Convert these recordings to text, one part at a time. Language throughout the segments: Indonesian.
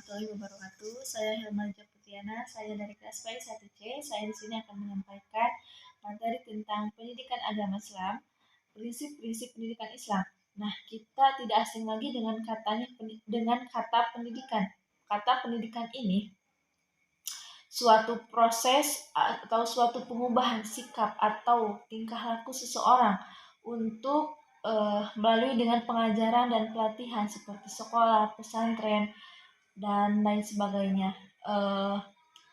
warahmatullahi wabarakatuh. Saya Hilma Putiana, saya dari kelas PAI 1C. Saya di sini akan menyampaikan materi tentang pendidikan agama Islam, prinsip-prinsip pendidikan Islam. Nah, kita tidak asing lagi dengan kata pendidikan. Kata pendidikan ini suatu proses atau suatu pengubahan sikap atau tingkah laku seseorang untuk melalui dengan pengajaran dan pelatihan seperti sekolah, pesantren, dan lain sebagainya.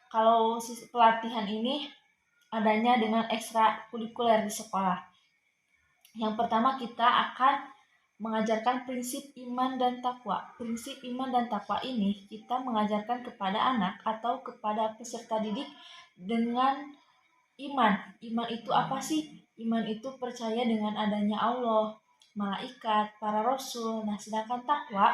Kalau pelatihan ini adanya dengan ekstrakurikuler di sekolah. Yang pertama kita akan mengajarkan prinsip iman dan takwa. Prinsip iman dan takwa ini kita mengajarkan kepada anak atau kepada peserta didik dengan iman. Iman itu apa sih? Iman itu percaya dengan adanya Allah, malaikat, para rasul. Nah, sedangkan takwa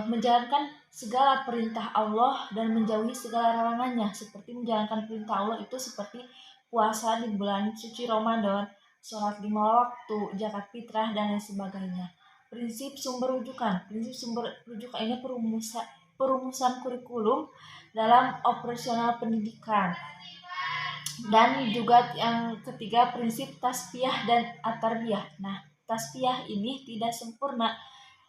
menjalankan segala perintah Allah dan menjauhi segala larangannya. Seperti menjalankan perintah Allah itu seperti puasa di bulan suci Ramadan, sholat 5 waktu, zakat fitrah, dan lain sebagainya. Prinsip sumber rujukan. Prinsip sumber rujukan ini perumusan kurikulum dalam operasional pendidikan. Dan juga yang ketiga, prinsip tasfiyah dan at-tarbiyah. Nah, tasfiyah ini tidak sempurna,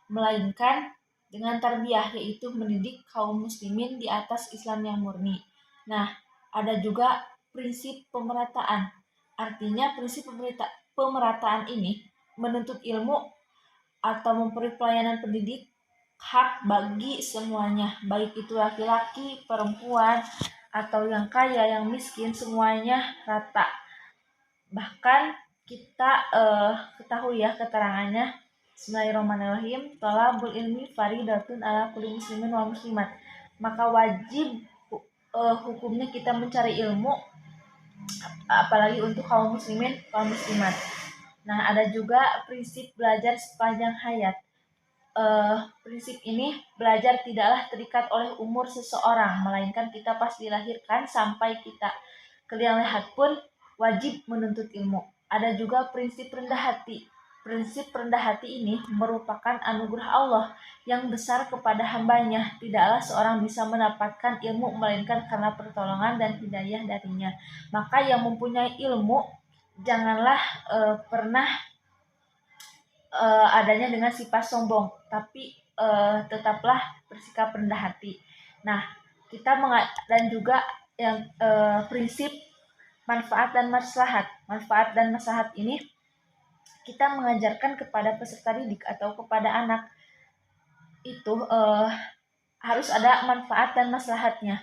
melainkan dengan tarbiyah, yaitu mendidik kaum muslimin di atas Islam yang murni. Nah, ada juga prinsip pemerataan. Artinya prinsip pemerataan ini menuntut ilmu atau memberi pelayanan pendidik hak bagi semuanya, baik itu laki-laki, perempuan, atau yang kaya, yang miskin, semuanya rata. Bahkan kita ketahui ya keterangannya, Bismillahirrahmanirrahim, thalabul ilmi faridatun ala kulli muslimin wal muslimat. Maka wajib hukumnya kita mencari ilmu, apalagi untuk kaum muslimin, kaum muslimat. Nah, ada juga prinsip belajar sepanjang hayat. Prinsip ini belajar tidaklah terikat oleh umur seseorang, melainkan kita pas dilahirkan sampai kita keliang lehat pun wajib menuntut ilmu. Ada juga prinsip rendah hati. Prinsip rendah hati ini merupakan anugerah Allah yang besar kepada hambanya. Tidaklah seorang bisa mendapatkan ilmu melainkan karena pertolongan dan hidayah darinya. Maka yang mempunyai ilmu janganlah pernah adanya dengan sifat sombong, tapi tetaplah bersikap rendah hati. Nah, kita dan juga yang prinsip manfaat dan maslahat. Manfaat dan maslahat ini kita mengajarkan kepada peserta didik atau kepada anak itu harus ada manfaat dan maslahatnya.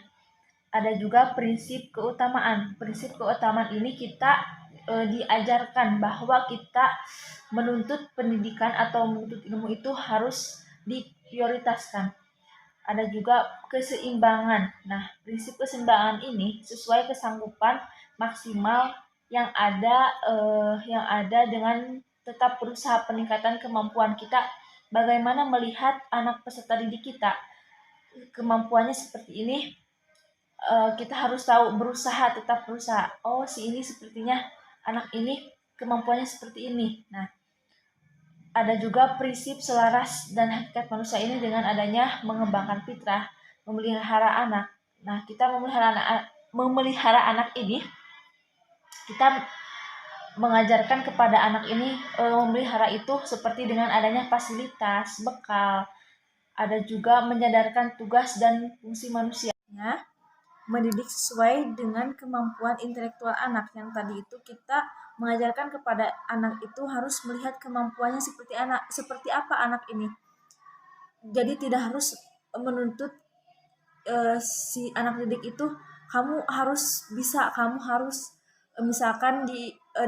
Ada juga prinsip keutamaan. Prinsip keutamaan ini kita diajarkan bahwa kita menuntut pendidikan atau menuntut ilmu itu harus diprioritaskan. Ada juga keseimbangan. Nah, prinsip keseimbangan ini sesuai kesanggupan maksimal yang ada dengan tetap berusaha peningkatan kemampuan kita. Bagaimana melihat anak peserta didik kita kemampuannya seperti ini, kita harus tahu, tetap berusaha. Oh, si ini sepertinya anak ini kemampuannya seperti ini. Nah, ada juga prinsip selaras dan hakikat manusia ini dengan adanya mengembangkan fitrah, memelihara anak. Nah, kita memelihara anak ini, kita mengajarkan kepada anak ini memelihara itu seperti dengan adanya fasilitas, bekal. Ada juga menyadarkan tugas dan fungsi manusianya, mendidik sesuai dengan kemampuan intelektual anak. Yang tadi itu kita mengajarkan kepada anak itu harus melihat kemampuannya seperti apa anak ini. Jadi tidak harus menuntut si anak didik itu kamu harus bisa, kamu harus misalkan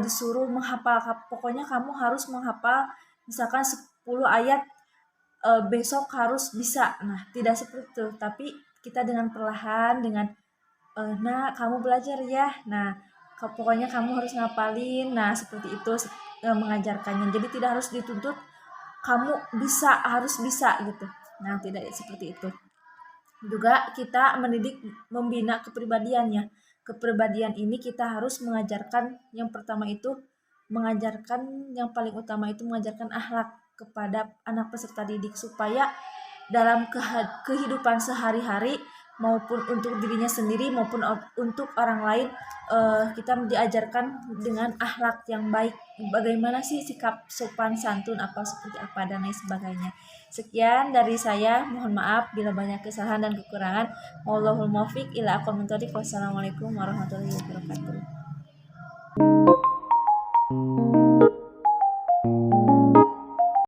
disuruh menghafal, pokoknya kamu harus menghafal misalkan 10 ayat besok harus bisa. Nah, tidak seperti itu, tapi kita dengan perlahan, dengan nah kamu belajar ya, nah pokoknya kamu harus ngapalin. Nah, seperti itu mengajarkannya. Jadi tidak harus dituntut kamu bisa, harus bisa gitu. Nah, tidak seperti itu. Juga kita membina kepribadiannya. Kepribadian ini kita harus mengajarkan, yang pertama itu mengajarkan, yang paling utama itu mengajarkan akhlak kepada anak peserta didik supaya dalam kehidupan sehari-hari maupun untuk dirinya sendiri maupun untuk orang lain. Kita diajarkan dengan akhlak yang baik, bagaimana sih sikap sopan santun apa seperti apa dan lain sebagainya. Sekian dari saya, mohon maaf bila banyak kesalahan dan kekurangan. Wallahul muwaffiq ila aqwamit thoriq. Wassalamualaikum warahmatullahi wabarakatuh.